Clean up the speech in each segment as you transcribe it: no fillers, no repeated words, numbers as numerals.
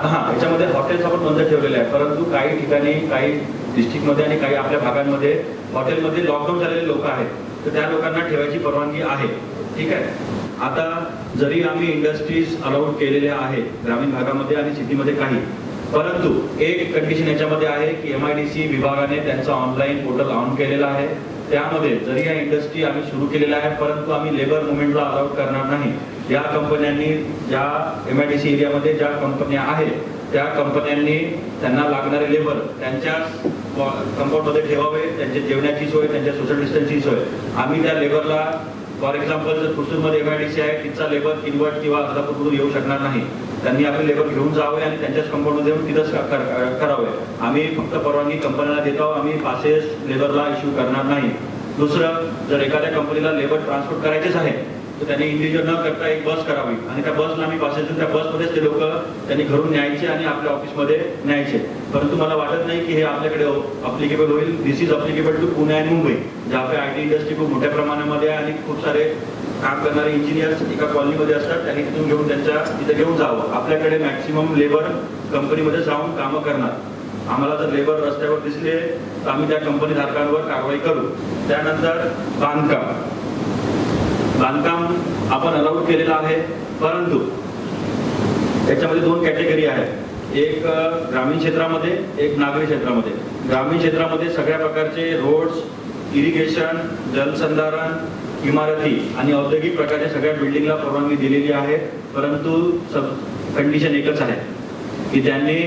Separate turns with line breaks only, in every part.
आता हां, याच्यामध्ये हॉटेल्स आपण बंद ठेवलेले आहे, परंतु काही ठिकाणी, काही डिस्ट्रिक्टमध्ये आणि काही आपल्या भागांमध्ये हॉटेलमध्ये लॉकडाऊन झालेले लोक आहेत, तर त्या लोकांना ठेवायची परवानगी आहे. ठीक आहे. आता जरी आम्ही इंडस्ट्रीज अलाउड केलेल्या आहेत ग्रामीण भागामध्ये आणि सिटीमध्ये काही, परंतु एक कंडिशन याच्यामध्ये आहे की MIDC विभागाने त्यांचा ऑनलाईन पोर्टल ऑन केलेला आहे. त्यामध्ये जरी या इंडस्ट्री आम्ही सुरू केलेल्या आहे, परंतु आम्ही लेबर मुवमेंटला अलाउड करणार नाही. या कंपन्यांनी, ज्या MIDC एरियामध्ये ज्या कंपन्या आहेत, त्या कंपन्यांनी त्यांना लागणारे लेबर त्यांच्याच कंपाऊंडमध्ये ठेवावे, त्यांच्या जेवणाची सोय, त्यांच्या सोशल डिस्टन्सची सोय. आम्ही त्या लेबरला, फॉर एक्झाम्पल जर पुसूरमध्ये MIDC आहे, तिचा लेबर किनवट किंवा अर्धापूरमधून येऊ शकणार नाही. त्यांनी आपले लेबर घेऊन जावे आणि त्यांच्याच कंपाऊंडमध्ये येऊन तिथंच करावे. आम्ही फक्त परवानगी कंपन्यांना देतो, आम्ही पासेस लेबरला इश्यू करणार नाही. दुसरं, जर एखाद्या कंपनीला लेबर ट्रान्सपोर्ट करायचेच आहे, तर त्यांनी इंडिव्हिज्युअल न करता एक बस करावी आणि त्या बसला आम्ही पासेस देऊन त्या बसमध्येच ते लोक त्यांनी घरून न्यायचे आणि आपल्या ऑफिसमध्ये न्यायचे. परंतु मला वाटत नाही की हे आपल्याकडे अप्लिकेबल होईल. दिस इज अप्लिकेबल टू पुणे आणि मुंबई, ज्या आपल्या IT इंडस्ट्री खूप मोठ्या प्रमाणामध्ये आणि खूप सारे काम करणारे इंजिनियर्स एका कॉलनीमध्ये असतात, त्यांनी तिथून घेऊन तिथे घेऊन जावं. आपल्याकडे मॅक्सिमम लेबर कंपनीमध्ये जाऊन कामं करणार. आम्हाला जर लेबर रस्त्यावर दिसले तर आम्ही त्या कंपनी धारकांवर कारवाई करू. त्यानंतर बांधकाम आपण अलाउड केलेलं आहे, परंतु त्याच्यामध्ये 2 कॅटेगरी आहेत. एक ग्रामीण क्षेत्रामध्ये, एक नागरी क्षेत्रामध्ये. ग्रामीण क्षेत्रामध्ये सगळ्या प्रकारचे रोड्स, इरिगेशन, जलसंधारण, इमारती आणि औद्योगिक प्रकारच्या सगळ्या बिल्डिंगला परवानगी दिलेली आहे. परंतु कंडिशन एकच आहे की त्यांनी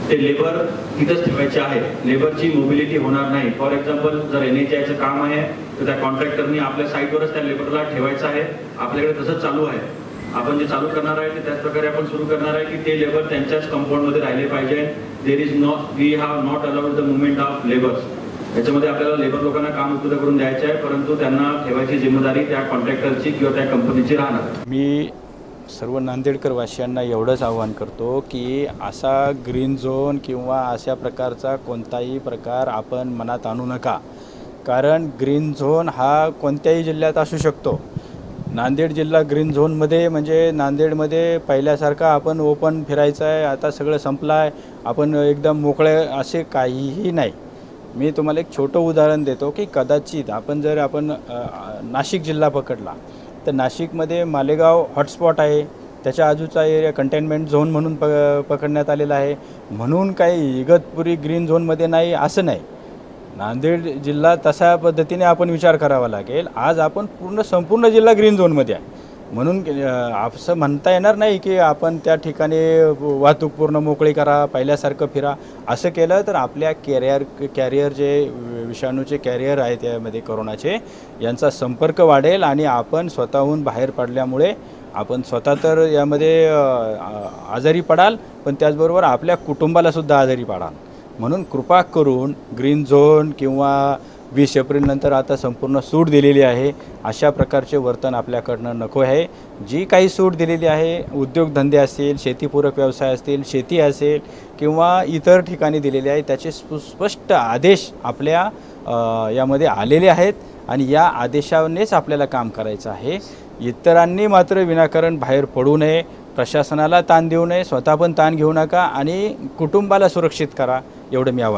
ते लेबर तिथंच ठेवायचे आहे. लेबरची मोबिलिटी होणार नाही. फॉर एक्झाम्पल, जर NHAIचं काम आहे तर त्या कॉन्ट्रॅक्टरनी आपल्या साईटवरच त्या लेबरला ठेवायचं आहे. आपल्याकडे तसंच चालू आहे. आपण जे चालू करणार आहे ते त्याच प्रकारे आपण सुरू करणार आहे की ते लेबर त्यांच्याच कंपाऊंडमध्ये राहिले पाहिजे. We have not allowed the movement of labours. याच्यामध्ये आपल्याला लेबर लोकांना काम उपलब्ध करून द्यायचे आहे, परंतु त्यांना ठेवायची जिम्मेदारी त्या कॉन्ट्रॅक्टरची किंवा त्या कंपनीची राहणार.
मी सर्व नांदेडकर वासियांना एवढंच आवाहन करतो की असा ग्रीन झोन किंवा अशा प्रकारचा कोणताही प्रकार आपण मनात आणू नका. कारण ग्रीन झोन हा कोणत्याही जिल्ह्यात असू शकतो. नांदेड जिल्हा ग्रीन झोनमध्ये म्हणजे नांदेडमध्ये पहिल्यासारखं आपण ओपन फिरायचं आहे, आता सगळं संपलं आहे, आपण एकदम मोकळे, असे काहीही नाही. मी तुम्हाला एक छोटं उदाहरण देतो की कदाचित आपण नाशिक जिल्हा पकडला तर नाशिकमध्ये मालेगाव हॉटस्पॉट आहे, त्याच्या आजूचा एरिया कंटेनमेंट झोन म्हणून पकडण्यात आलेला आहे. म्हणून काही इगतपुरी ग्रीन झोनमध्ये नाही असं नाही. नांदेड जिल्हा तशा पद्धतीने आपण विचार करावा लागेल. आज आपण संपूर्ण जिल्हा ग्रीन झोनमध्ये आहे. म्हणून असं म्हणता येणार नाही की आपण त्या ठिकाणी वाहतूक पूर्ण मोकळी करा, पहिल्यासारखं फिरा. असं केलं तर आपल्या कॅरियर जे विषाणूचे कॅरियर आहेत त्यामध्ये कोरोनाचे, यांचा संपर्क वाढेल आणि आपण स्वतःहून बाहेर पडल्यामुळे आपण स्वतः तर यामध्ये आजारी पडाल, पण त्याचबरोबर आपल्या कुटुंबालासुद्धा आजारी पडाल. म्हणून कृपा करून ग्रीन झोन किंवा 20 एप्रिलनंतर आता संपूर्ण सूट दिलेली आहे, अशा प्रकारचे वर्तन आपल्याकडनं नको आहे. जी काही सूट दिलेली आहे, उद्योगधंदे असतील, शेतीपूरक व्यवसाय असतील, शेती असेल किंवा इतर ठिकाणी दिलेले आहे, त्याचे स्पष्ट आदेश आपल्या यामध्ये आलेले आहेत आणि या आदेशानेच आपल्याला काम करायचं आहे. इतरांनी मात्र विनाकारण बाहेर पडू नये, प्रशासनाला ताण देऊ नये, स्वतः पण ताण घेऊ नका आणि कुटुंबाला सुरक्षित करा, एवढं मी आवाहन